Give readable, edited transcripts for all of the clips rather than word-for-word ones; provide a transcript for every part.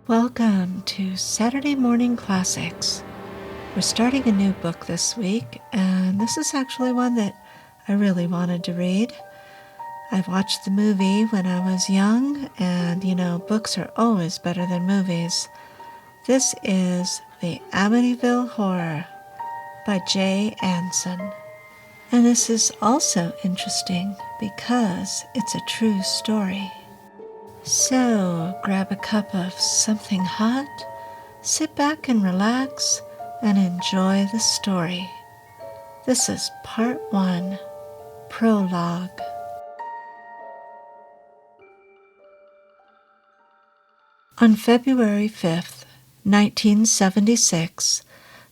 Welcome to Saturday Morning Classics. We're starting a new book this week, and this is actually one that I really wanted to read. I've watched the movie when I was young, and books are always better than movies. This is The Amityville Horror by J. Anson. And this is also interesting because it's a true story. So, grab a cup of something hot, sit back and relax, and enjoy the story. This is Part 1, Prologue. On February 5th, 1976,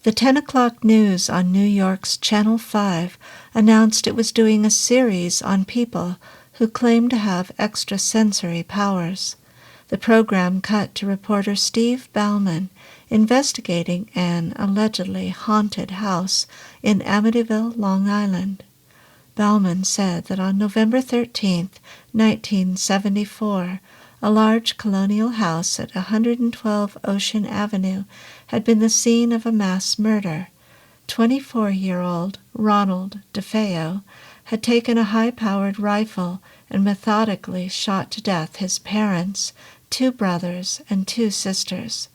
the 10 o'clock news on New York's Channel 5 announced it was doing a series on people who claimed to have extrasensory powers. The program cut to reporter Steve Bauman investigating an allegedly haunted house in Amityville, Long Island. Bauman said that on November 13, 1974, a large colonial house at 112 Ocean Avenue had been the scene of a mass murder. 24-year-old Ronald DeFeo had taken a high-powered rifle and methodically shot to death his parents, 2 brothers, and 2 sisters.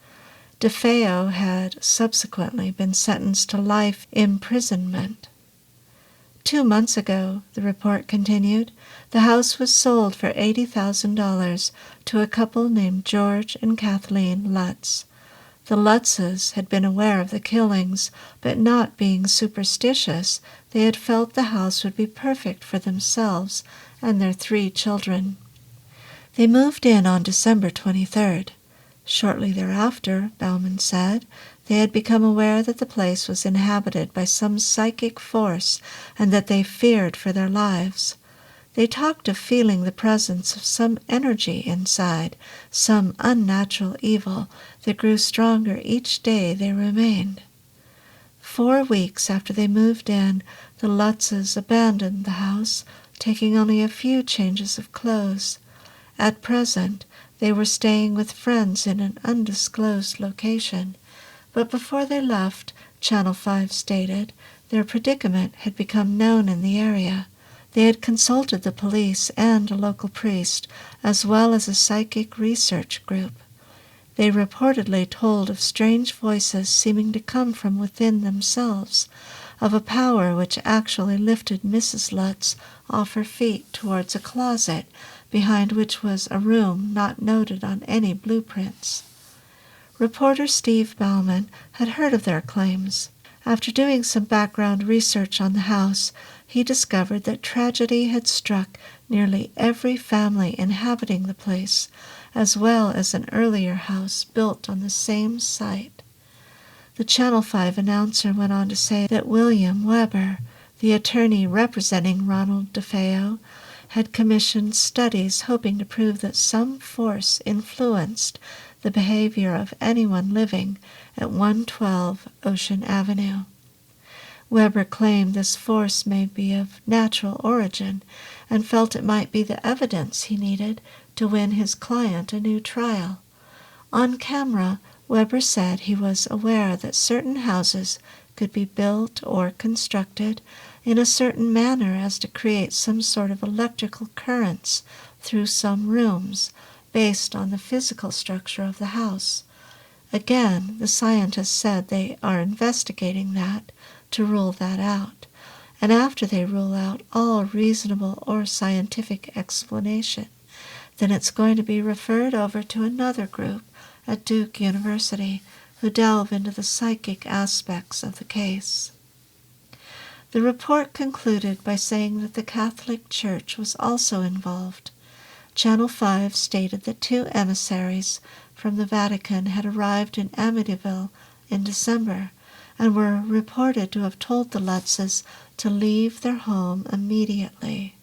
DeFeo had subsequently been sentenced to life imprisonment. 2 months ago, the report continued, the house was sold for $80,000 to a couple named George and Kathleen Lutz. The Lutzes had been aware of the killings, but not being superstitious, they had felt the house would be perfect for themselves and their 3 children. They moved in on December 23rd. Shortly thereafter, Bauman said, they had become aware that the place was inhabited by some psychic force and that they feared for their lives. They talked of feeling the presence of some energy inside, some unnatural evil that grew stronger each day they remained. 4 weeks after they moved in, the Lutzes abandoned the house, taking only a few changes of clothes. At present, they were staying with friends in an undisclosed location, but before they left, Channel 5 stated, their predicament had become known in the area. They had consulted the police and a local priest, as well as a psychic research group. They reportedly told of strange voices seeming to come from within themselves, of a power which actually lifted Mrs. Lutz off her feet towards a closet, behind which was a room not noted on any blueprints. Reporter Steve Bauman had heard of their claims. After doing some background research on the house, he discovered that tragedy had struck nearly every family inhabiting the place, as well as an earlier house built on the same site. The Channel 5 announcer went on to say that William Weber, the attorney representing Ronald DeFeo, had commissioned studies hoping to prove that some force influenced the behavior of anyone living at 112 Ocean Avenue. Weber claimed this force may be of natural origin and felt it might be the evidence he needed to win his client a new trial. On camera, Weber said he was aware that certain houses could be built or constructed in a certain manner as to create some sort of electrical currents through some rooms based on the physical structure of the house. Again, the scientists said they are investigating that to rule that out, and after they rule out all reasonable or scientific explanation, then it's going to be referred over to another group at Duke University who delve into the psychic aspects of the case. The report concluded by saying that the Catholic Church was also involved. Channel 5 stated that 2 emissaries from the Vatican had arrived in Amityville in December and were reported to have told the Lutzes to leave their home immediately.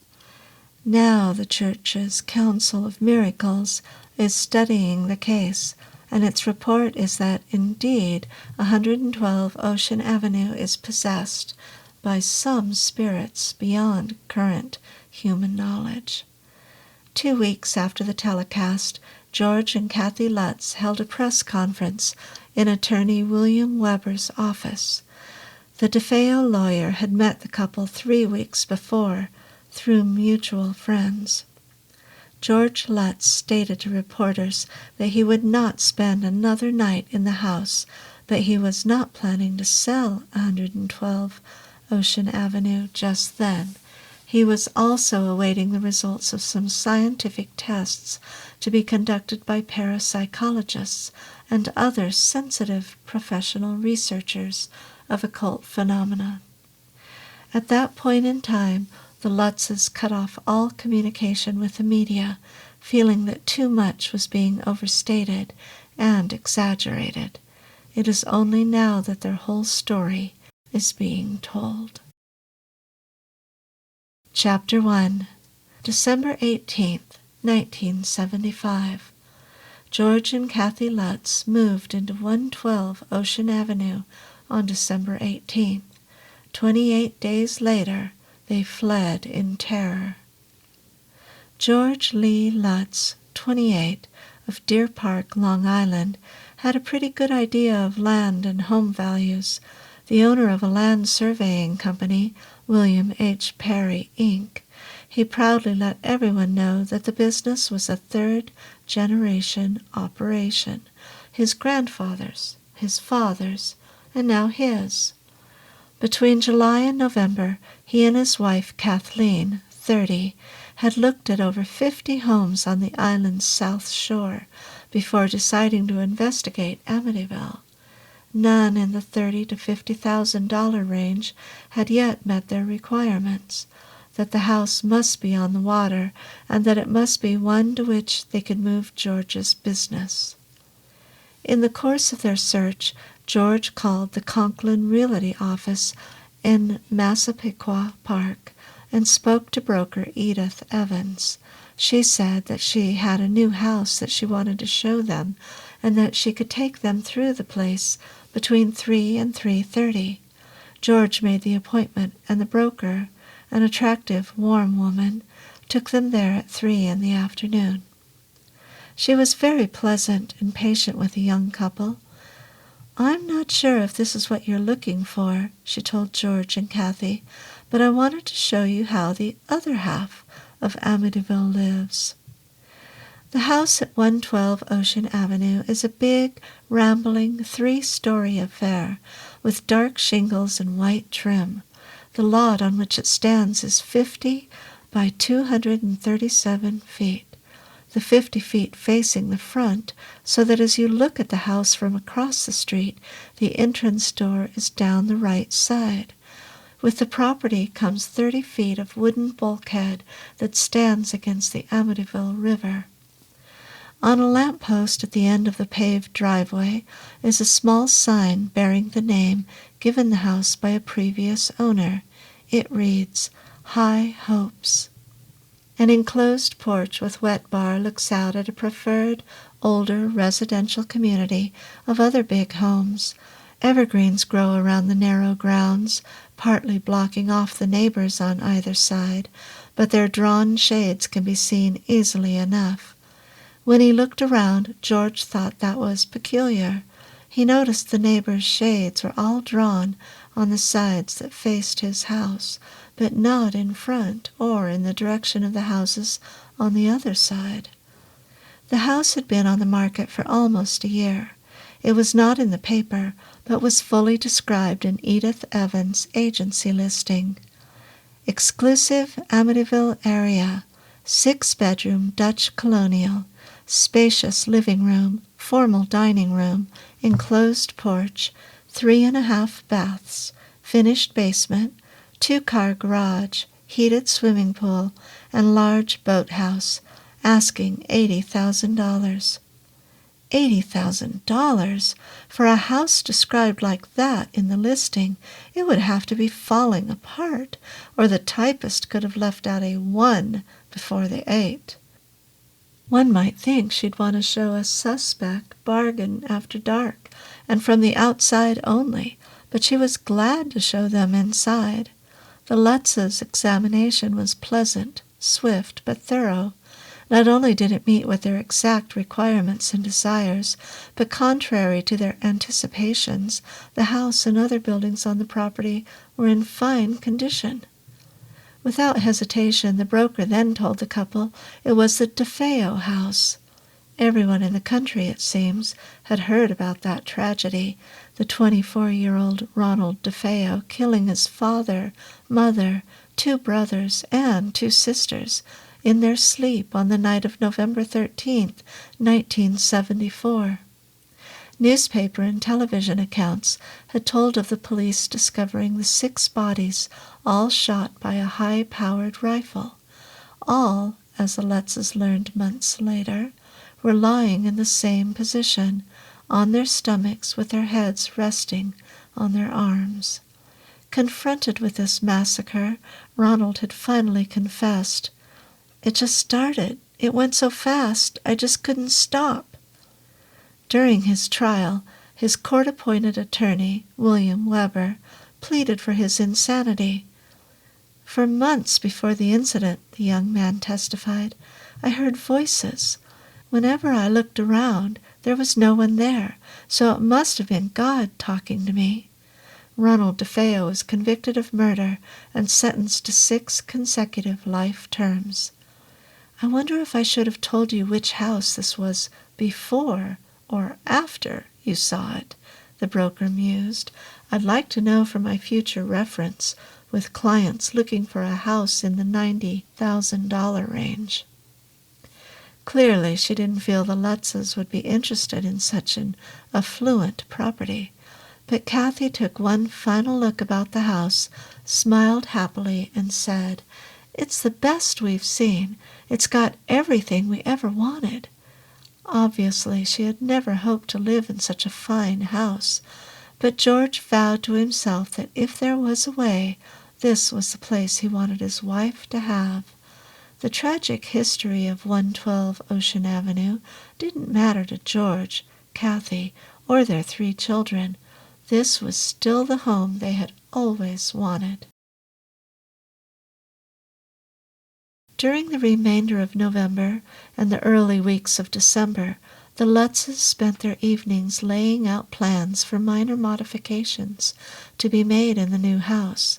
Now the Church's Council of Miracles is studying the case, and its report is that indeed 112 Ocean Avenue is possessed by some spirits beyond current human knowledge. 2 weeks after the telecast, George and Kathy Lutz held a press conference in attorney William Weber's office. The DeFeo lawyer had met the couple 3 weeks before through mutual friends. George Lutz stated to reporters that he would not spend another night in the house, but he was not planning to sell 112 Ocean Avenue just then. He was also awaiting the results of some scientific tests to be conducted by parapsychologists and other sensitive professional researchers of occult phenomena. At that point in time, the Lutzes cut off all communication with the media, feeling that too much was being overstated and exaggerated. It is only now that their whole story is being told. Chapter 1. December 18th, 1975. George and Kathy Lutz moved into 112 Ocean Avenue on December 18th. 28 days later, they fled in terror. George Lee Lutz, 28, of Deer Park, Long Island, had a pretty good idea of land and home values. The owner of a land surveying company, William H. Perry, Inc., he proudly let everyone know that the business was a third-generation operation, his grandfather's, his father's, and now his. Between July and November, he and his wife, Kathleen, 30, had looked at over 50 homes on the island's south shore before deciding to investigate Amityville. None in the $30,000 to $50,000 range had yet met their requirements, that the house must be on the water and that it must be one to which they could move George's business. In the course of their search, George called the Conklin Realty office in Massapequa Park and spoke to broker Edith Evans. She said that she had a new house that she wanted to show them and that she could take them through the place between 3 and 3:30. George made the appointment, and the broker, an attractive, warm woman, took them there at 3 in the afternoon. She was very pleasant and patient with the young couple. "I'm not sure if this is what you're looking for," she told George and Kathy, "but I wanted to show you how the other half of Amityville lives." The house at 112 Ocean Avenue is a big, rambling, 3-story affair with dark shingles and white trim. The lot on which it stands is 50 by 237 feet. The 50 feet facing the front, so that as you look at the house from across the street, the entrance door is down the right side. With the property comes 30 feet of wooden bulkhead that stands against the Amityville River. On a lamppost at the end of the paved driveway is a small sign bearing the name given the house by a previous owner. It reads, "High Hopes." An enclosed porch with wet bar looks out at a preferred, older residential community of other big homes. Evergreens grow around the narrow grounds, partly blocking off the neighbors on either side, but their drawn shades can be seen easily enough. When he looked around, George thought that was peculiar. He noticed the neighbors' shades were all drawn on the sides that faced his house, but not in front or in the direction of the houses on the other side. The house had been on the market for almost a year. It was not in the paper, but was fully described in Edith Evans' agency listing. Exclusive Amityville area, 6-bedroom Dutch colonial, spacious living room, formal dining room, enclosed porch, 3.5 baths, finished basement, 2-car garage, heated swimming pool, and large boathouse, asking $80,000. $80,000? For a house described like that in the listing, it would have to be falling apart, or the typist could have left out a 1 before the 8. One might think she'd want to show a suspect bargain after dark, and from the outside only, but she was glad to show them inside. The Lutzes' examination was pleasant, swift, but thorough. Not only did it meet with their exact requirements and desires, but contrary to their anticipations, the house and other buildings on the property were in fine condition. Without hesitation, the broker then told the couple it was the DeFeo house. Everyone in the country, it seems, had heard about that tragedy, the 24-year-old Ronald DeFeo killing his father, mother, 2 brothers, and 2 sisters in their sleep on the night of November 13th, 1974. Newspaper and television accounts had told of the police discovering the 6 bodies, all shot by a high-powered rifle. All, as the Lutzes learned months later, were lying in the same position, on their stomachs with their heads resting on their arms. Confronted with this massacre, Ronald had finally confessed, "It just started. It went so fast, I just couldn't stop." During his trial, his court-appointed attorney, William Weber, pleaded for his insanity. "For months before the incident," the young man testified, "I heard voices. Whenever I looked around, there was no one there, so it must have been God talking to me." Ronald DeFeo was convicted of murder and sentenced to 6 consecutive life terms. "I wonder if I should have told you which house this was before or after you saw it," the broker mused. "I'd like to know for my future reference with clients looking for a house in the $90,000 range." Clearly, she didn't feel the Lutzes would be interested in such an affluent property. But Kathy took one final look about the house, smiled happily, and said, "It's the best we've seen. It's got everything we ever wanted." Obviously, she had never hoped to live in such a fine house, but George vowed to himself that if there was a way, this was the place he wanted his wife to have. The tragic history of 112 Ocean Avenue didn't matter to George, Kathy, or their 3 children. This was still the home they had always wanted. During the remainder of November and the early weeks of December, the Lutzes spent their evenings laying out plans for minor modifications to be made in the new house.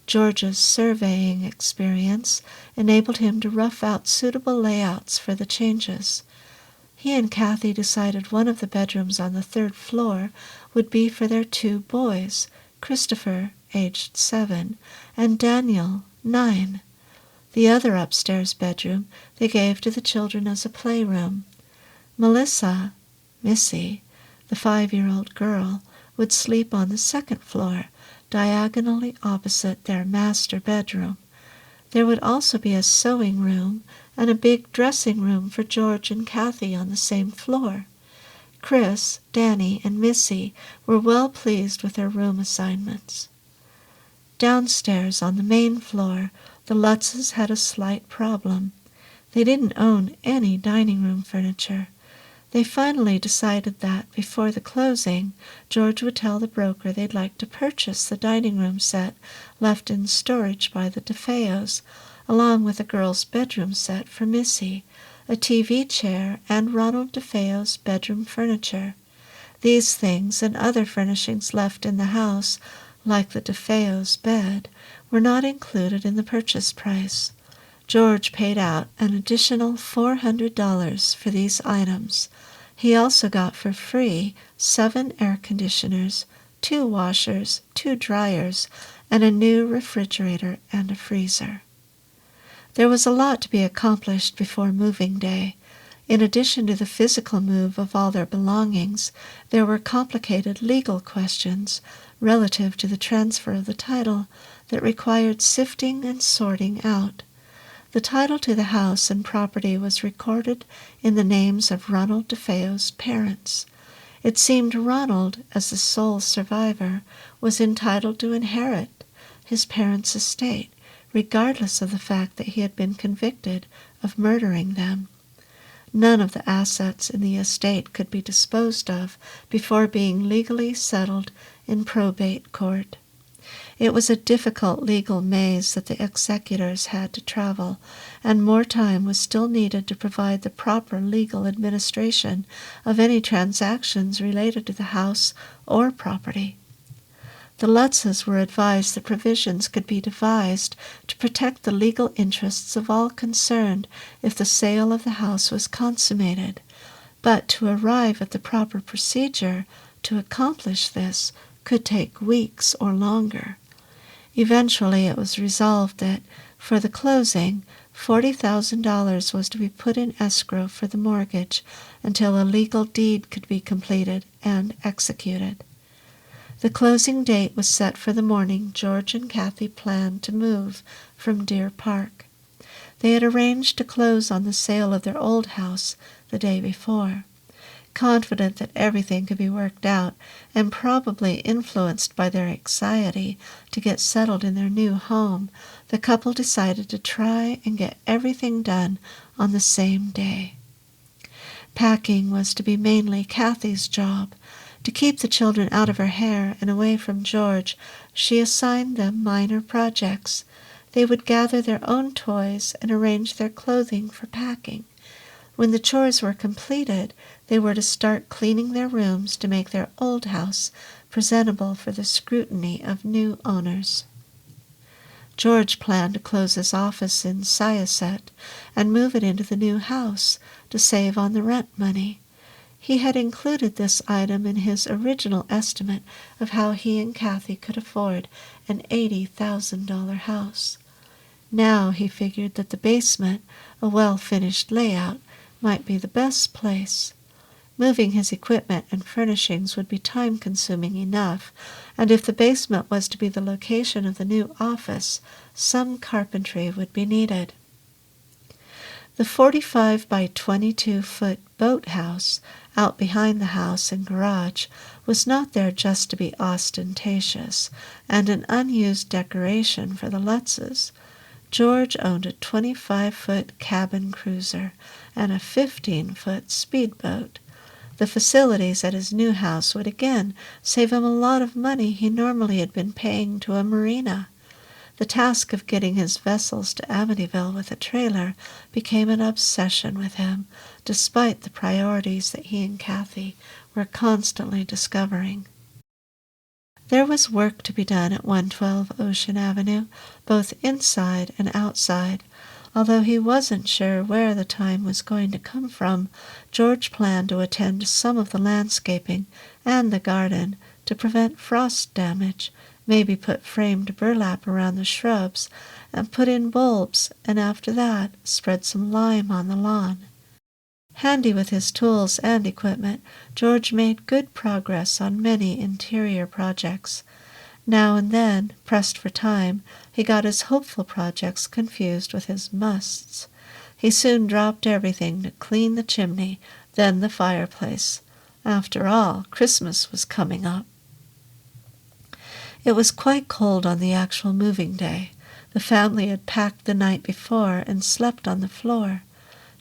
George's surveying experience enabled him to rough out suitable layouts for the changes. He and Kathy decided one of the bedrooms on the 3rd floor would be for their 2 boys, Christopher, aged 7, and Daniel, 9. The other upstairs bedroom they gave to the children as a playroom. Melissa, Missy, the 5-year-old girl, would sleep on the 2nd floor, diagonally opposite their master bedroom. There would also be a sewing room and a big dressing room for George and Kathy on the same floor. Chris, Danny, and Missy were well pleased with their room assignments. Downstairs on the main floor, the Lutzes had a slight problem. They didn't own any dining room furniture. They finally decided that, before the closing, George would tell the broker they'd like to purchase the dining room set left in storage by the DeFeos, along with a girl's bedroom set for Missy, a TV chair, and Ronald DeFeo's bedroom furniture. These things and other furnishings left in the house, like the DeFeo's bed, were not included in the purchase price. George paid out an additional $400 for these items. He also got for free 7 air conditioners, 2 washers, 2 dryers, and a new refrigerator and a freezer. There was a lot to be accomplished before moving day. In addition to the physical move of all their belongings, there were complicated legal questions relative to the transfer of the title that required sifting and sorting out. The title to the house and property was recorded in the names of Ronald DeFeo's parents. It seemed Ronald, as the sole survivor, was entitled to inherit his parents' estate, regardless of the fact that he had been convicted of murdering them. None of the assets in the estate could be disposed of before being legally settled in probate court. It was a difficult legal maze that the executors had to travel, and more time was still needed to provide the proper legal administration of any transactions related to the house or property. The Lutzes were advised that provisions could be devised to protect the legal interests of all concerned if the sale of the house was consummated, but to arrive at the proper procedure to accomplish this could take weeks or longer. Eventually it was resolved that, for the closing, $40,000 was to be put in escrow for the mortgage until a legal deed could be completed and executed. The closing date was set for the morning George and Kathy planned to move from Deer Park. They had arranged to close on the sale of their old house the day before. Confident that everything could be worked out, and probably influenced by their anxiety to get settled in their new home, the couple decided to try and get everything done on the same day. Packing was to be mainly Kathy's job. To keep the children out of her hair and away from George, she assigned them minor projects. They would gather their own toys and arrange their clothing for packing. When the chores were completed, they were to start cleaning their rooms to make their old house presentable for the scrutiny of new owners. George planned to close his office in Syosset and move it into the new house to save on the rent money. He had included this item in his original estimate of how he and Kathy could afford an $80,000 house. Now he figured that the basement, a well-finished layout, might be the best place. Moving his equipment and furnishings would be time-consuming enough, and if the basement was to be the location of the new office, some carpentry would be needed. The 45 by 22-foot boathouse out behind the house and garage was not there just to be ostentatious and an unused decoration for the Lutzes. George owned a 25-foot cabin cruiser and a 15-foot speedboat. The facilities at his new house would again save him a lot of money he normally had been paying to a marina. The task of getting his vessels to Amityville with a trailer became an obsession with him, despite the priorities that he and Kathy were constantly discovering. There was work to be done at 112 Ocean Avenue, both inside and outside. Although he wasn't sure where the time was going to come from, George planned to attend to some of the landscaping and the garden to prevent frost damage, maybe put framed burlap around the shrubs, and put in bulbs, and after that spread some lime on the lawn. Handy with his tools and equipment, George made good progress on many interior projects. Now and then, pressed for time, he got his hopeful projects confused with his musts. He soon dropped everything to clean the chimney, then the fireplace. After all, Christmas was coming up. It was quite cold on the actual moving day. The family had packed the night before and slept on the floor.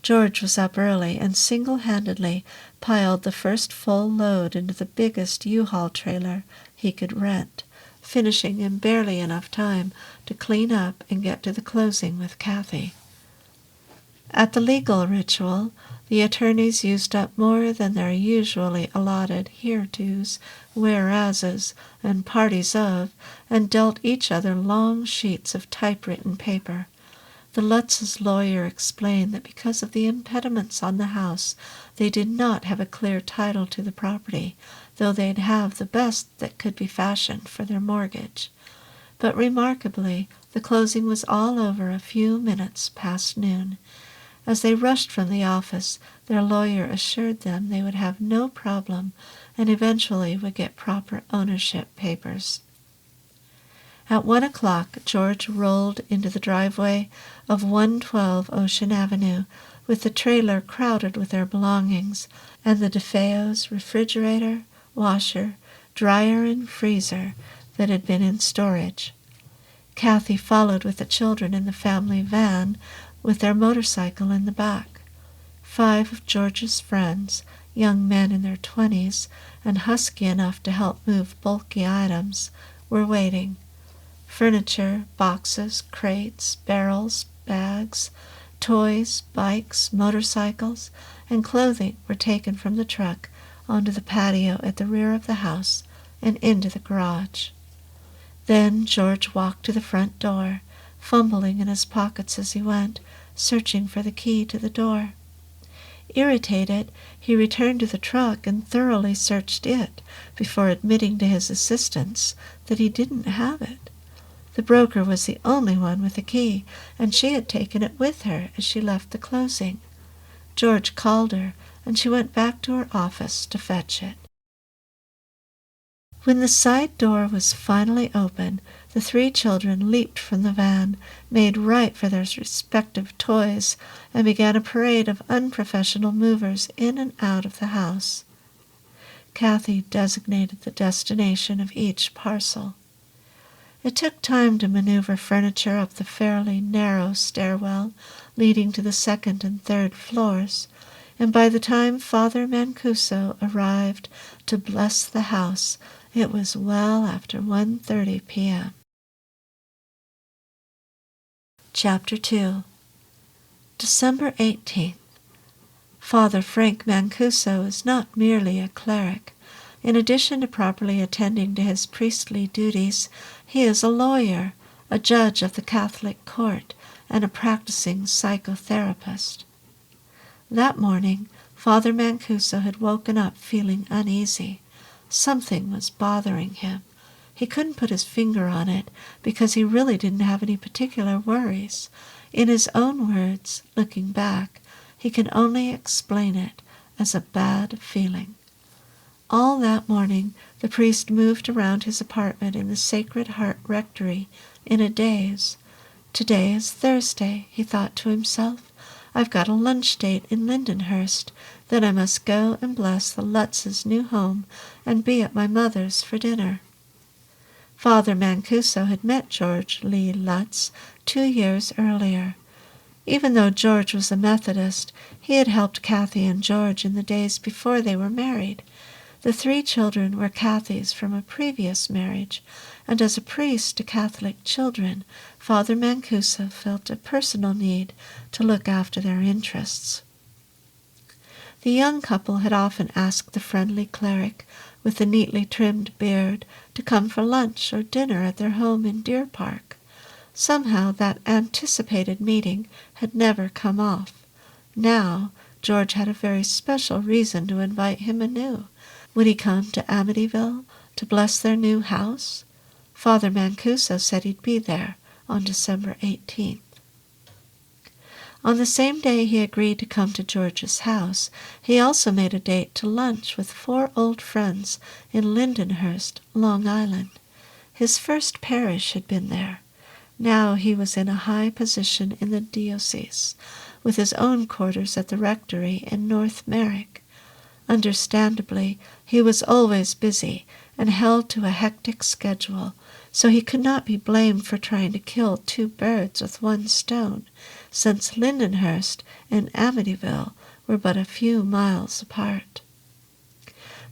George was up early and single-handedly piled the first full load into the biggest U-Haul trailer he could rent, finishing in barely enough time to clean up and get to the closing with Kathy. At the legal ritual, the attorneys used up more than their usually allotted here-tos, whereases, and parties of, and dealt each other long sheets of typewritten paper. The Lutz's lawyer explained that because of the impediments on the house, they did not have a clear title to the property, though they'd have the best that could be fashioned for their mortgage. But remarkably, the closing was all over a few minutes past noon. As they rushed from the office, their lawyer assured them they would have no problem and eventually would get proper ownership papers. At 1 o'clock, George rolled into the driveway of 112 Ocean Avenue with the trailer crowded with their belongings and the DeFeo's refrigerator, washer, dryer, and freezer that had been in storage. Kathy followed with the children in the family van with their motorcycle in the back. 5 of George's friends, young men in their 20s and husky enough to help move bulky items, were waiting. Furniture, boxes, crates, barrels, bags, toys, bikes, motorcycles, and clothing were taken from the truck onto the patio at the rear of the house and into the garage. Then George walked to the front door, fumbling in his pockets as he went, searching for the key to the door. Irritated, he returned to the truck and thoroughly searched it before admitting to his assistants that he didn't have it. The broker was the only one with the key, and she had taken it with her as she left the closing. George called her, and she went back to her office to fetch it. When the side door was finally open, the three children leaped from the van, made right for their respective toys, and began a parade of unprofessional movers in and out of the house. Kathy designated the destination of each parcel. It took time to maneuver furniture up the fairly narrow stairwell leading to the second and third floors, and by the time Father Mancuso arrived to bless the house, it was well after 1:30 p.m. Chapter 2. December 18th. Father Frank Mancuso is not merely a cleric. In addition to properly attending to his priestly duties, he is a lawyer, a judge of the Catholic court, and a practicing psychotherapist. That morning, Father Mancuso had woken up feeling uneasy. Something was bothering him. He couldn't put his finger on it because he really didn't have any particular worries. In his own words, looking back, he can only explain it as a bad feeling. All that morning, the priest moved around his apartment in the Sacred Heart Rectory in a daze. Today is Thursday, he thought to himself. I've got a lunch date in Lindenhurst. Then I must go and bless the Lutzes' new home and be at my mother's for dinner. Father Mancuso had met George Lee Lutz 2 years earlier. Even though George was a Methodist, he had helped Kathy and George in the days before they were married. The 3 children were Kathy's from a previous marriage, and as a priest to Catholic children, Father Mancuso felt a personal need to look after their interests. The young couple had often asked the friendly cleric with the neatly trimmed beard to come for lunch or dinner at their home in Deer Park. Somehow that anticipated meeting had never come off. Now George had a very special reason to invite him anew. Would he come to Amityville to bless their new house? Father Mancuso said he'd be there on December 18th. On the same day he agreed to come to George's house, he also made a date to lunch with 4 old friends in Lindenhurst, Long Island. His first parish had been there. Now he was in a high position in the diocese, with his own quarters at the rectory in North Merrick. Understandably, he was always busy and held to a hectic schedule, so he could not be blamed for trying to kill 2 birds with 1 stone, since Lindenhurst and Amityville were but a few miles apart.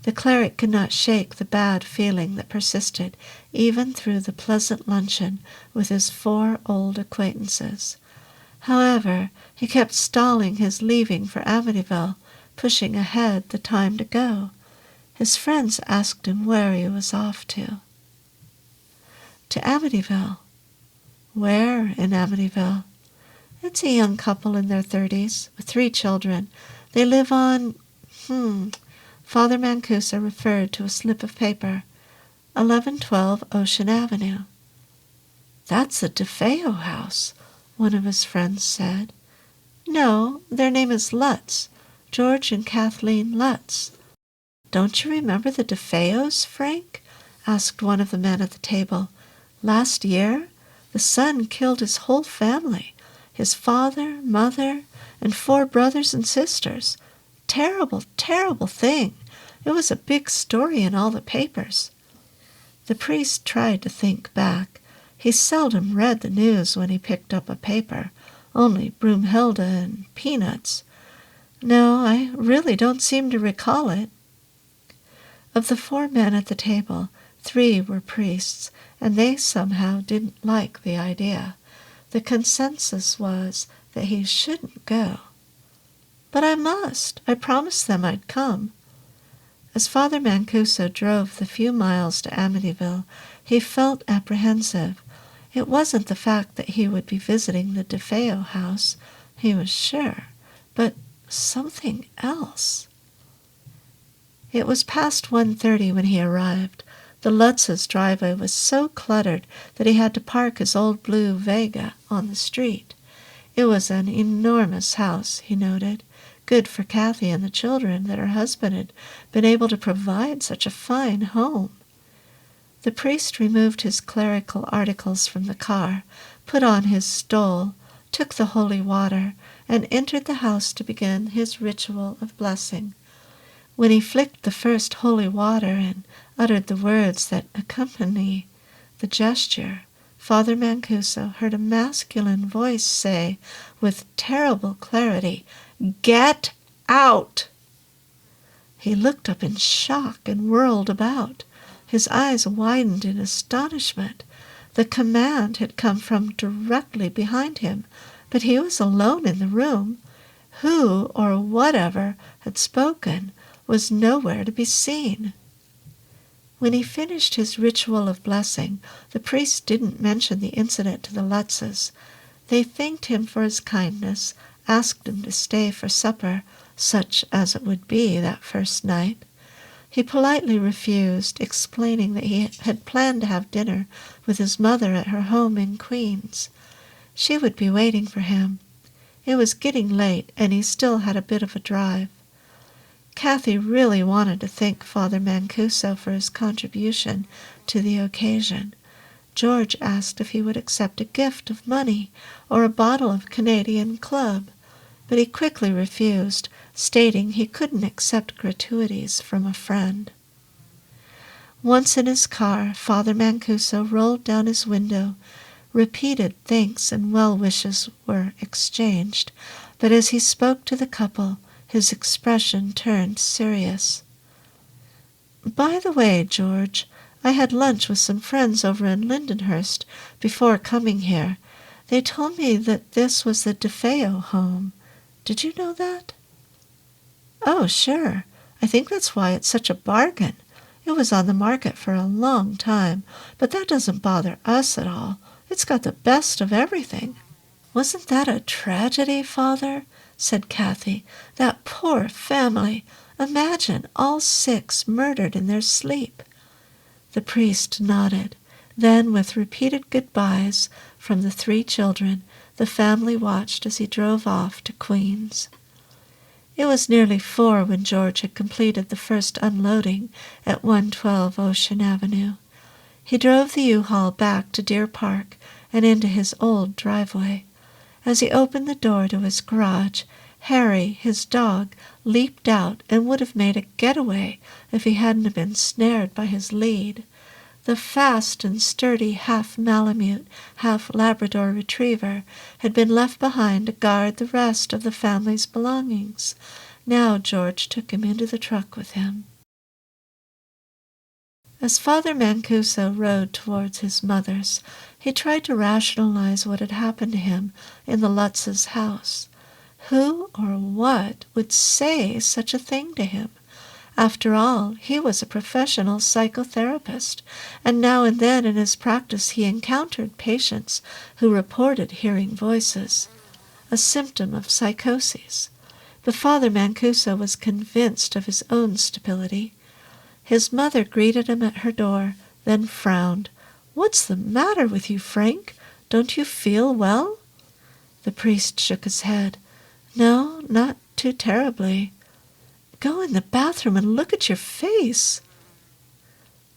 The cleric could not shake the bad feeling that persisted even through the pleasant luncheon with his 4 old acquaintances. However, he kept stalling his leaving for Amityville, pushing ahead the time to go. His friends asked him where he was off to. To Amityville. Where in Amityville? It's a young couple in their 30s, with 3 children. They live on, Father Mancuso referred to a slip of paper. 1112 Ocean Avenue. That's a DeFeo house, one of his friends said. No, their name is Lutz. George and Kathleen Lutz. Don't you remember the DeFeos, Frank? Asked one of the men at the table. Last year, the son killed his whole family, his father, mother, and 4 brothers and sisters. Terrible, terrible thing. It was a big story in all the papers. The priest tried to think back. He seldom read the news when he picked up a paper, only Broomhilda and Peanuts. No, I really don't seem to recall it. Of the 4 men at the table, 3 were priests, and they somehow didn't like the idea. The consensus was that he shouldn't go. "But I must. I promised them I'd come." As Father Mancuso drove the few miles to Amityville, he felt apprehensive. It wasn't the fact that he would be visiting the DeFeo house, he was sure, but something else. It was past 1:30 when he arrived. The Lutzes' driveway was so cluttered that he had to park his old blue Vega on the street. It was an enormous house, he noted. Good for Kathy and the children that her husband had been able to provide such a fine home. The priest removed his clerical articles from the car, put on his stole, took the holy water, and entered the house to begin his ritual of blessing. When he flicked the first holy water and uttered the words that accompany the gesture, Father Mancuso heard a masculine voice say with terrible clarity, "Get out!" He looked up in shock and whirled about. His eyes widened in astonishment. The command had come from directly behind him, but he was alone in the room. Who or whatever had spoken was nowhere to be seen. When he finished his ritual of blessing, the priest didn't mention the incident to the Lutzes. They thanked him for his kindness, asked him to stay for supper, such as it would be that first night. He politely refused, explaining that he had planned to have dinner with his mother at her home in Queens. She would be waiting for him. It was getting late, and he still had a bit of a drive. Kathy really wanted to thank Father Mancuso for his contribution to the occasion. George asked if he would accept a gift of money or a bottle of Canadian Club, but he quickly refused, stating he couldn't accept gratuities from a friend. Once in his car, Father Mancuso rolled down his window. Repeated thanks and well wishes were exchanged, but as he spoke to the couple, his expression turned serious. "By the way, George, I had lunch with some friends over in Lindenhurst before coming here. They told me that this was the DeFeo home. Did you know that?" "Oh, sure. I think that's why it's such a bargain. It was on the market for a long time, but that doesn't bother us at all. It's got the best of everything." "Wasn't that a tragedy, Father?" said Kathy. "That poor family. Imagine all 6 murdered in their sleep." The priest nodded. Then, with repeated goodbyes from the 3 children, the family watched as he drove off to Queens. It was nearly 4 when George had completed the first unloading at 112 Ocean Avenue. He drove the U-Haul back to Deer Park and into his old driveway. As he opened the door to his garage, Harry, his dog, leaped out and would have made a getaway if he hadn't been snared by his lead. The fast and sturdy half-Malamute, half-Labrador retriever had been left behind to guard the rest of the family's belongings. Now George took him into the truck with him. As Father Mancuso rode towards his mother's, he tried to rationalize what had happened to him in the Lutzes' house. Who or what would say such a thing to him? After all, he was a professional psychotherapist, and now and then in his practice he encountered patients who reported hearing voices, a symptom of psychoses. But Father Mancuso was convinced of his own stability. His mother greeted him at her door, then frowned. "What's the matter with you, Frank? Don't you feel well?" The priest shook his head. "No, not too terribly." "Go in the bathroom and look at your face."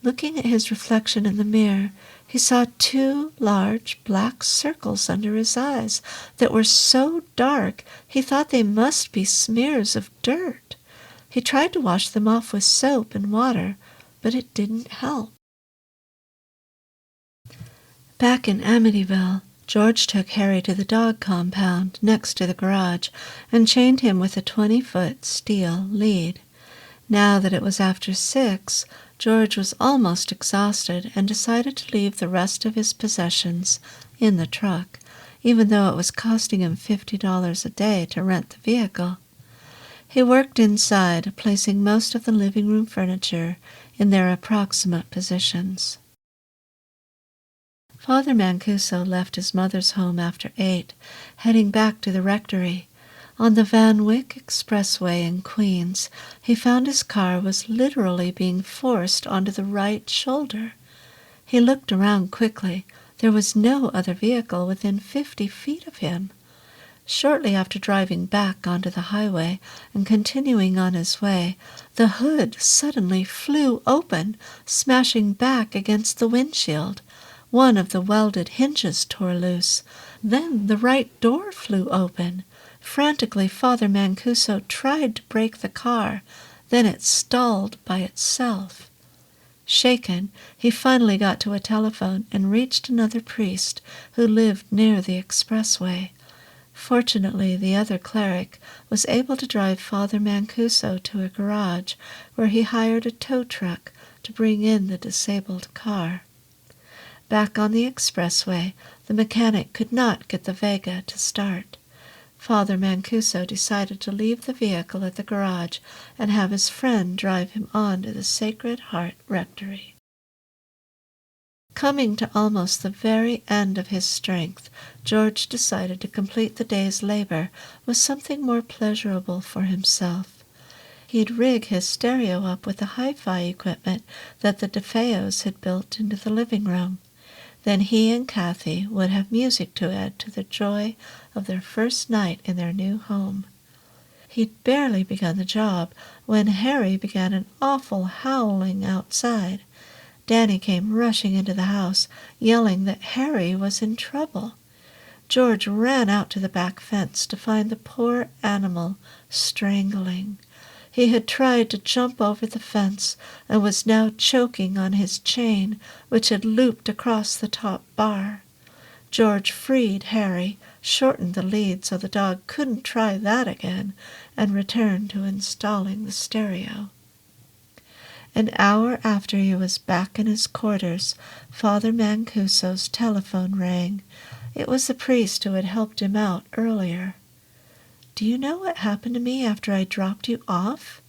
Looking at his reflection in the mirror, he saw 2 large black circles under his eyes that were so dark he thought they must be smears of dirt. He tried to wash them off with soap and water, but it didn't help. Back in Amityville, George took Harry to the dog compound next to the garage and chained him with a 20-foot steel lead. Now that it was after 6, George was almost exhausted and decided to leave the rest of his possessions in the truck, even though it was costing him $50 a day to rent the vehicle. He worked inside, placing most of the living room furniture in their approximate positions. Father Mancuso left his mother's home after 8, heading back to the rectory. On the Van Wyck Expressway in Queens, he found his car was literally being forced onto the right shoulder. He looked around quickly. There was no other vehicle within 50 feet of him. Shortly after driving back onto the highway and continuing on his way, the hood suddenly flew open, smashing back against the windshield. One of the welded hinges tore loose. Then the right door flew open. Frantically, Father Mancuso tried to brake the car. Then it stalled by itself. Shaken, he finally got to a telephone and reached another priest who lived near the expressway. Fortunately, the other cleric was able to drive Father Mancuso to a garage where he hired a tow truck to bring in the disabled car. Back on the expressway, the mechanic could not get the Vega to start. Father Mancuso decided to leave the vehicle at the garage and have his friend drive him on to the Sacred Heart Rectory. Coming to almost the very end of his strength, George decided to complete the day's labor with something more pleasurable for himself. He'd rig his stereo up with the hi-fi equipment that the DeFeos had built into the living room. Then he and Kathy would have music to add to the joy of their first night in their new home. He'd barely begun the job when Harry began an awful howling outside. Danny came rushing into the house, yelling that Harry was in trouble. George ran out to the back fence to find the poor animal strangling. He had tried to jump over the fence and was now choking on his chain, which had looped across the top bar. George freed Harry, shortened the lead so the dog couldn't try that again, and returned to installing the stereo. An hour after he was back in his quarters, Father Mancuso's telephone rang. It was the priest who had helped him out earlier. "Do you know what happened to me after I dropped you off?"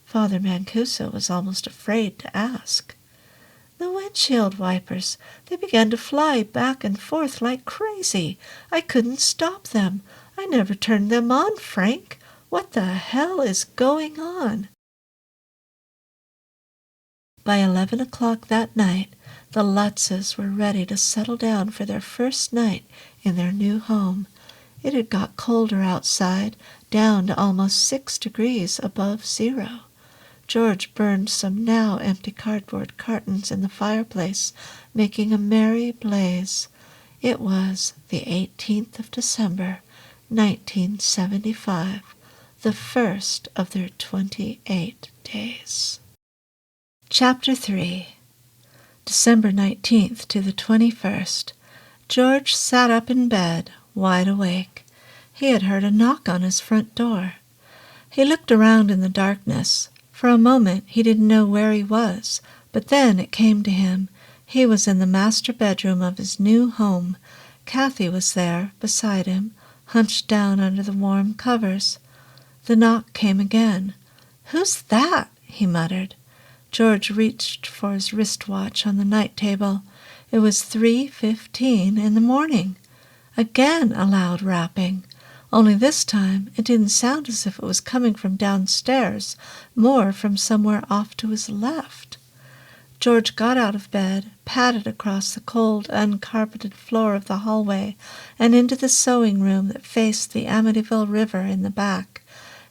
Father Mancuso was almost afraid to ask. "The windshield wipers. They began to fly back and forth like crazy. I couldn't stop them. I never turned them on, Frank. What the hell is going on?" By 11 o'clock that night, the Lutzes were ready to settle down for their first night in their new home. It had got colder outside, down to almost 6 degrees above zero. George burned some now empty cardboard cartons in the fireplace, making a merry blaze. It was the 18th of December, 1975, the first of their 28 days. Chapter 3. December 19th to the 21st. George sat up in bed, wide awake. He had heard a knock on his front door. He looked around in the darkness. For a moment he didn't know where he was, but then it came to him. He was in the master bedroom of his new home. Kathy was there, beside him, hunched down under the warm covers. The knock came again. "Who's that?" he muttered. George reached for his wristwatch on the night table. It was 3:15 in the morning. Again a loud rapping. Only this time it didn't sound as if it was coming from downstairs, more from somewhere off to his left. George got out of bed, padded across the cold, uncarpeted floor of the hallway, and into the sewing room that faced the Amityville River in the back.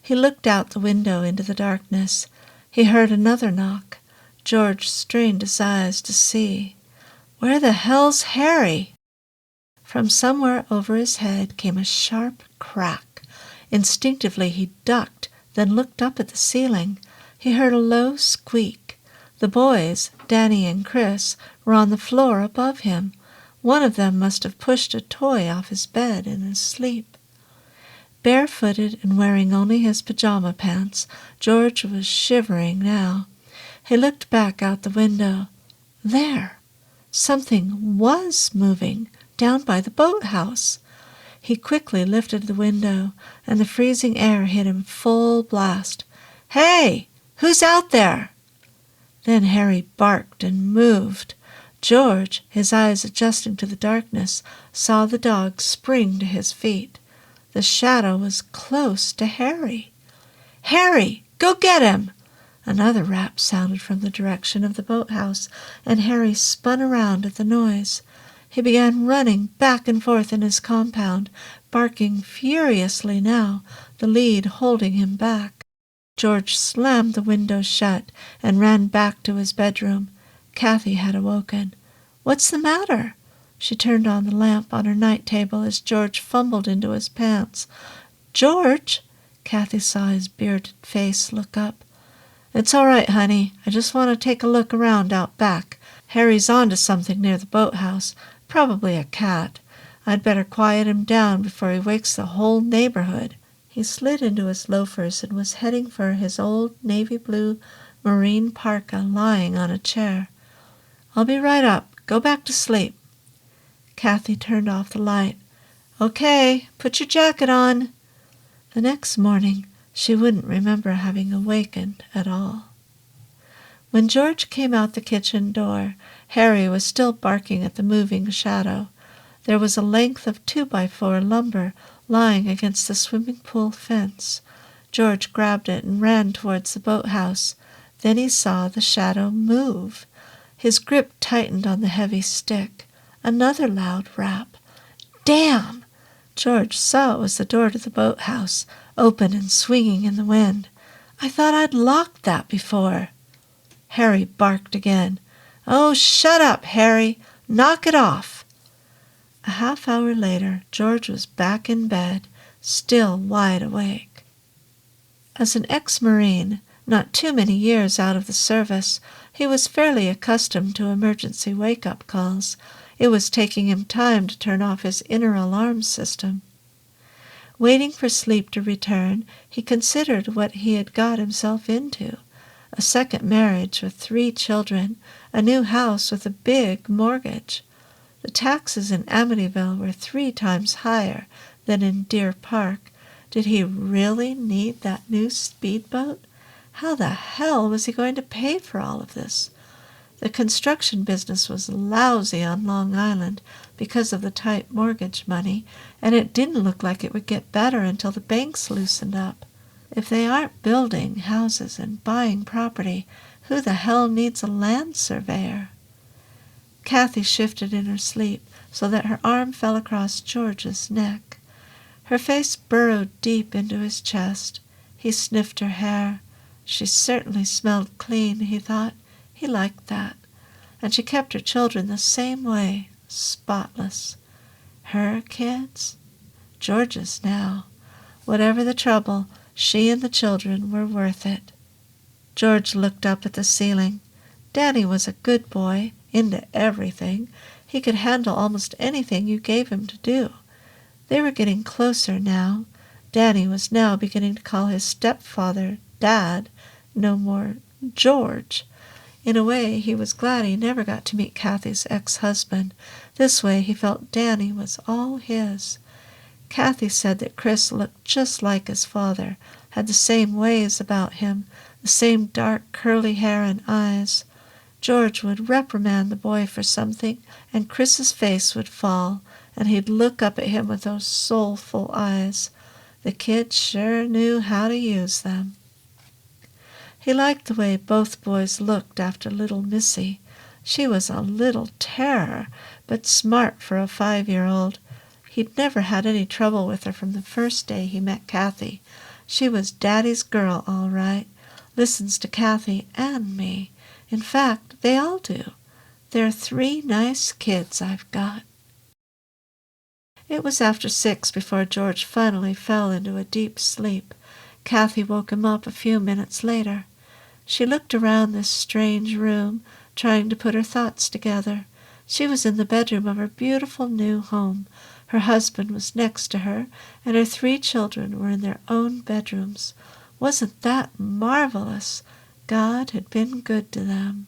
He looked out the window into the darkness. He heard another knock. George strained his eyes to see. "Where the hell's Harry?" From somewhere over his head came a sharp crack. Instinctively he ducked, then looked up at the ceiling. He heard a low squeak. The boys, Danny and Chris, were on the floor above him. One of them must have pushed a toy off his bed in his sleep. Barefooted and wearing only his pajama pants, George was shivering now. He looked back out the window. There! Something was moving down by the boathouse. He quickly lifted the window, and the freezing air hit him full blast. "Hey! Who's out there?" Then Harry barked and moved. George, his eyes adjusting to the darkness, saw the dog spring to his feet. The shadow was close to Harry. "Harry, go get him!" Another rap sounded from the direction of the boathouse, and Harry spun around at the noise. He began running back and forth in his compound, barking furiously now, the lead holding him back. George slammed the window shut and ran back to his bedroom. Kathy had awoken. "What's the matter?" She turned on the lamp on her night table as George fumbled into his pants. "George!" Kathy saw his bearded face look up. "It's all right, honey. I just want to take a look around out back. Harry's on to something near the boathouse, probably a cat. I'd better quiet him down before he wakes the whole neighborhood." He slid into his loafers and was heading for his old navy blue marine parka lying on a chair. "I'll be right up. Go back to sleep." Kathy turned off the light. "Okay, put your jacket on." The next morning she wouldn't remember having awakened at all. When George came out the kitchen door, Harry was still barking at the moving shadow. There was a length of 2x4 lumber lying against the swimming pool fence. George grabbed it and ran towards the boathouse. Then he saw the shadow move. His grip tightened on the heavy stick. Another loud rap. "Damn!" George saw it was the door to the boathouse, open and swinging in the wind. "I thought I'd locked that before." Harry barked again. "Oh, shut up, Harry! Knock it off!" A half-hour later, George was back in bed, still wide awake. As an ex-Marine, not too many years out of the service, he was fairly accustomed to emergency wake-up calls. It was taking him time to turn off his inner alarm system. Waiting for sleep to return, he considered what he had got himself into. A second marriage with 3 children, a new house with a big mortgage. The taxes in Amityville were 3 times higher than in Deer Park. Did he really need that new speedboat? How the hell was he going to pay for all of this? The construction business was lousy on Long Island because of the tight mortgage money, and it didn't look like it would get better until the banks loosened up. If they aren't building houses and buying property, who the hell needs a land surveyor? Kathy shifted in her sleep so that her arm fell across George's neck. Her face burrowed deep into his chest. He sniffed her hair. She certainly smelled clean, he thought. He liked that. And she kept her children the same way, spotless. Her kids? George's now. Whatever the trouble, she and the children were worth it. George looked up at the ceiling. Danny was a good boy, into everything. He could handle almost anything you gave him to do. They were getting closer now. Danny was now beginning to call his stepfather Dad, no more George. In a way, he was glad he never got to meet Kathy's ex-husband. This way he felt Danny was all his. Kathy said that Chris looked just like his father, had the same ways about him, the same dark curly hair and eyes. George would reprimand the boy for something, and Chris's face would fall, and he'd look up at him with those soulful eyes. The kid sure knew how to use them. He liked the way both boys looked after little Missy. She was a little terror, but smart for a 5-year-old. He'd never had any trouble with her from the first day he met Kathy. She was Daddy's girl, all right. Listens to Kathy and me. In fact, they all do. They're 3 nice kids I've got. It was after 6 before George finally fell into a deep sleep. Kathy woke him up a few minutes later. She looked around this strange room, trying to put her thoughts together. She was in the bedroom of her beautiful new home. Her husband was next to her, and her 3 children were in their own bedrooms. Wasn't that marvelous? God had been good to them.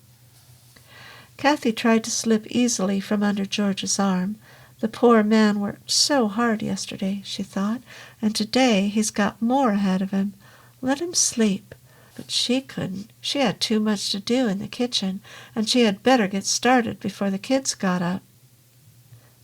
Kathy tried to slip easily from under George's arm. The poor man worked so hard yesterday, she thought, and today he's got more ahead of him. Let him sleep. But she couldn't. She had too much to do in the kitchen, and she had better get started before the kids got up.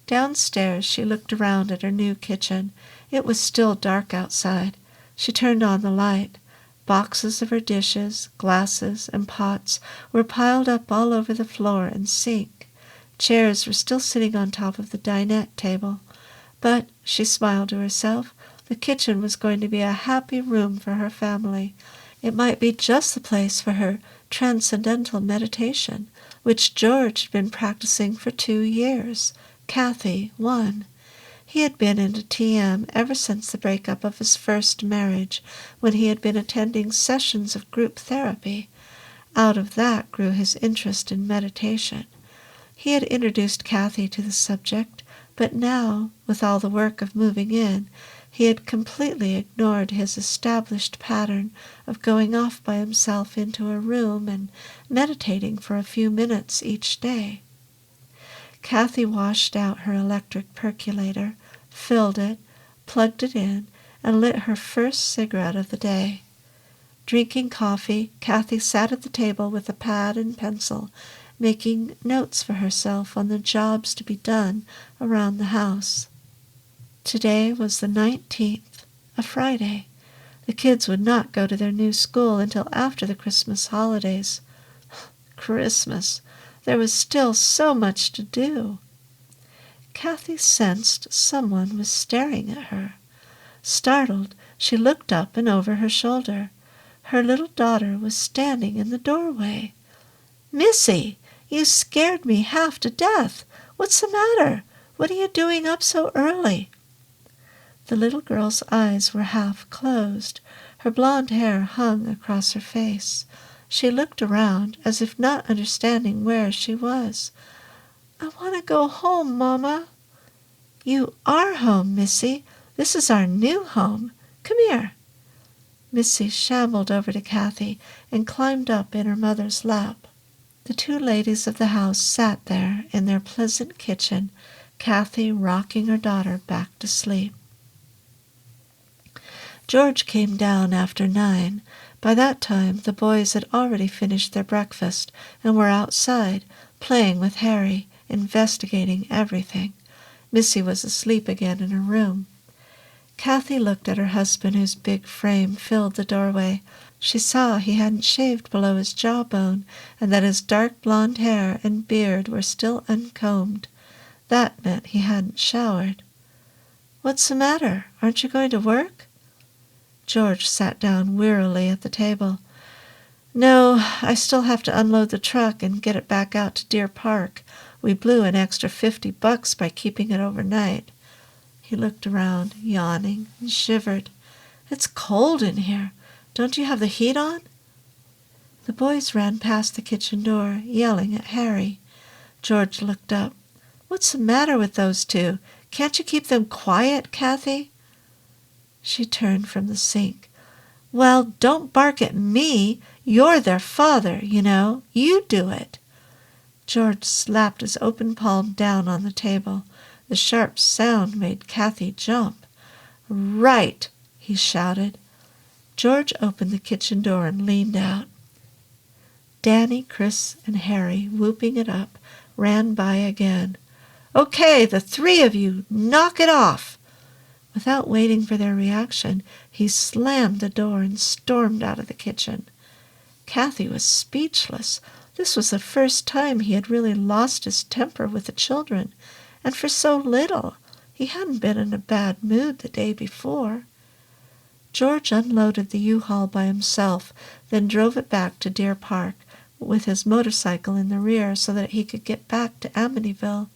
Downstairs she looked around at her new kitchen. It was still dark outside. She turned on the light. Boxes of her dishes, glasses, and pots were piled up all over the floor and sink. Chairs were still sitting on top of the dinette table. But, she smiled to herself, the kitchen was going to be a happy room for her family. It might be just the place for her transcendental meditation, which George had been practicing for 2 years. Kathy, 1. He had been into TM ever since the breakup of his first marriage, when he had been attending sessions of group therapy. Out of that grew his interest in meditation. He had introduced Kathy to the subject, but now, with all the work of moving in, he had completely ignored his established pattern of going off by himself into a room and meditating for a few minutes each day. Kathy washed out her electric percolator, filled it, plugged it in, and lit her first cigarette of the day. Drinking coffee, Kathy sat at the table with a pad and pencil, making notes for herself on the jobs to be done around the house. Today was the 19th, a Friday. The kids would not go to their new school until after the Christmas holidays. Christmas! There was still so much to do. Kathy sensed someone was staring at her. Startled, she looked up and over her shoulder. Her little daughter was standing in the doorway. "Missy, you scared me half to death. What's the matter? What are you doing up so early?" The little girl's eyes were half closed. Her blonde hair hung across her face. She looked around as if not understanding where she was. "I want to go home, Mama." "You are home, Missy. This is our new home. Come here." Missy shambled over to Kathy and climbed up in her mother's lap. The 2 ladies of the house sat there in their pleasant kitchen, Kathy rocking her daughter back to sleep. George came down after 9. By that time the boys had already finished their breakfast and were outside, playing with Harry, investigating everything. Missy was asleep again in her room. Kathy looked at her husband, whose big frame filled the doorway. She saw he hadn't shaved below his jawbone, and that his dark blonde hair and beard were still uncombed. That meant he hadn't showered. "What's the matter? Aren't you going to work?" George sat down wearily at the table. "No, I still have to unload the truck and get it back out to Deer Park. We blew an extra $50 by keeping it overnight." He looked around, yawning, and shivered. "It's cold in here. Don't you have the heat on?" The boys ran past the kitchen door, yelling at Harry. George looked up. "What's the matter with those 2? Can't you keep them quiet, Kathy?" She turned from the sink. "Well, don't bark at me. You're their father, you know. You do it." George slapped his open palm down on the table. The sharp sound made Kathy jump. "Right!" he shouted. George opened the kitchen door and leaned out. Danny, Chris, and Harry, whooping it up, ran by again. "Okay, the 3 of you, knock it off!" Without waiting for their reaction, he slammed the door and stormed out of the kitchen. Kathy was speechless. This was the first time he had really lost his temper with the children, and for so little. He hadn't been in a bad mood the day before. George unloaded the U-Haul by himself, then drove it back to Deer Park with his motorcycle in the rear so that he could get back to Amityville.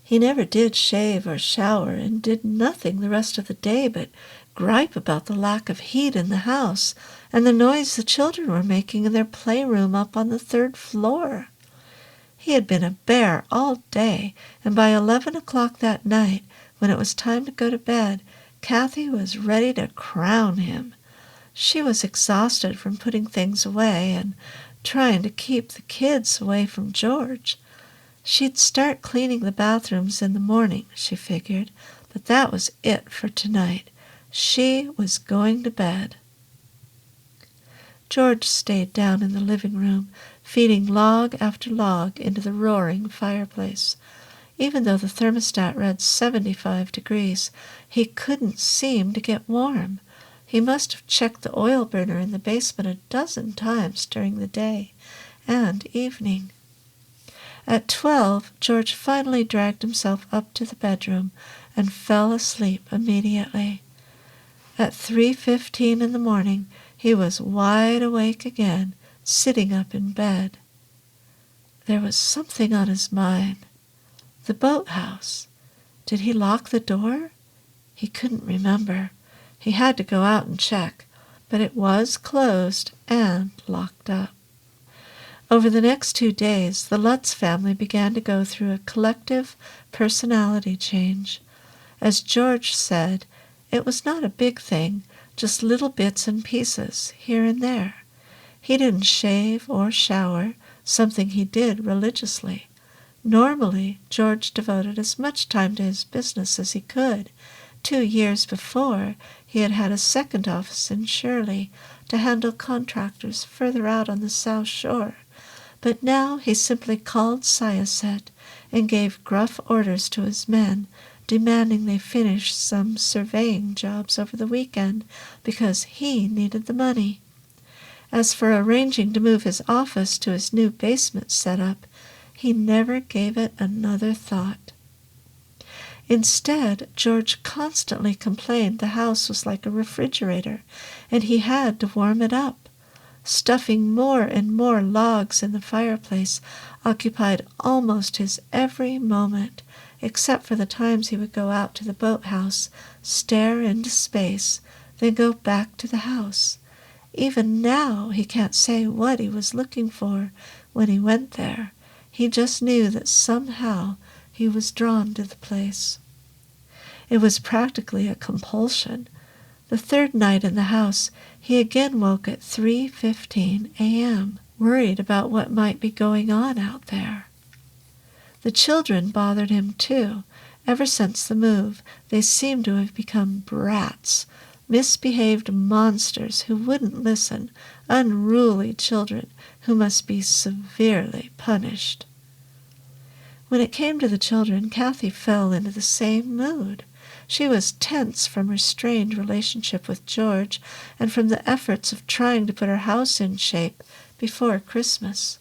He never did shave or shower and did nothing the rest of the day but gripe about the lack of heat in the house and the noise the children were making in their playroom up on the 3rd floor. He had been a bear all day, and by 11 o'clock that night, when it was time to go to bed, Kathy was ready to crown him. She was exhausted from putting things away and trying to keep the kids away from George. She'd start cleaning the bathrooms in the morning, she figured, but that was it for tonight. She was going to bed. George stayed down in the living room, feeding log after log into the roaring fireplace. Even though the thermostat read 75 degrees, he couldn't seem to get warm. He must have checked the oil burner in the basement a dozen times during the day and evening. At 12, George finally dragged himself up to the bedroom and fell asleep immediately. At 3:15 in the morning, he was wide awake again, sitting up in bed. There was something on his mind. The boathouse. Did he lock the door? He couldn't remember. He had to go out and check, but it was closed and locked up. Over the next 2 days, the Lutz family began to go through a collective personality change. As George said, it was not a big thing, just little bits and pieces here and there. He didn't shave or shower, something he did religiously. Normally, George devoted as much time to his business as he could. 2 years before, he had had a second office in Shirley to handle contractors further out on the South Shore. But now he simply called Syosset and gave gruff orders to his men, demanding they finish some surveying jobs over the weekend because he needed the money. As for arranging to move his office to his new basement setup, he never gave it another thought. Instead, George constantly complained the house was like a refrigerator, and he had to warm it up. Stuffing more and more logs in the fireplace occupied almost his every moment, except for the times he would go out to the boathouse, stare into space, then go back to the house. Even now he can't say what he was looking for when he went there. He just knew that somehow he was drawn to the place. It was practically a compulsion. The third night in the house, he again woke at 3:15 a.m., worried about what might be going on out there. The children bothered him too. Ever since the move, they seemed to have become brats, misbehaved monsters who wouldn't listen, unruly children who must be severely punished. When it came to the children, Kathy fell into the same mood. She was tense from her strained relationship with George and from the efforts of trying to put her house in shape before Christmas.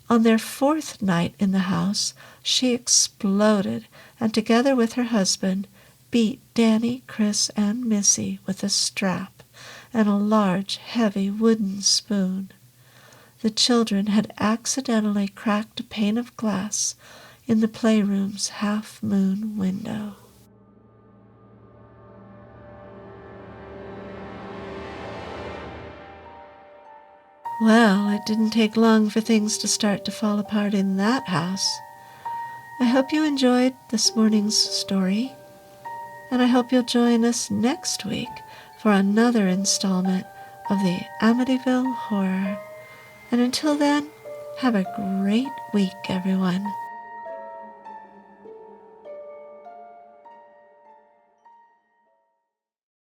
On their fourth night in the house, she exploded and, together with her husband, beat Danny, Chris, and Missy with a strap and a large, heavy wooden spoon. The children had accidentally cracked a pane of glass in the playroom's half-moon window. Well, it didn't take long for things to start to fall apart in that house. I hope you enjoyed this morning's story, and I hope you'll join us next week for another installment of the Amityville Horror. And until then, have a great week, everyone.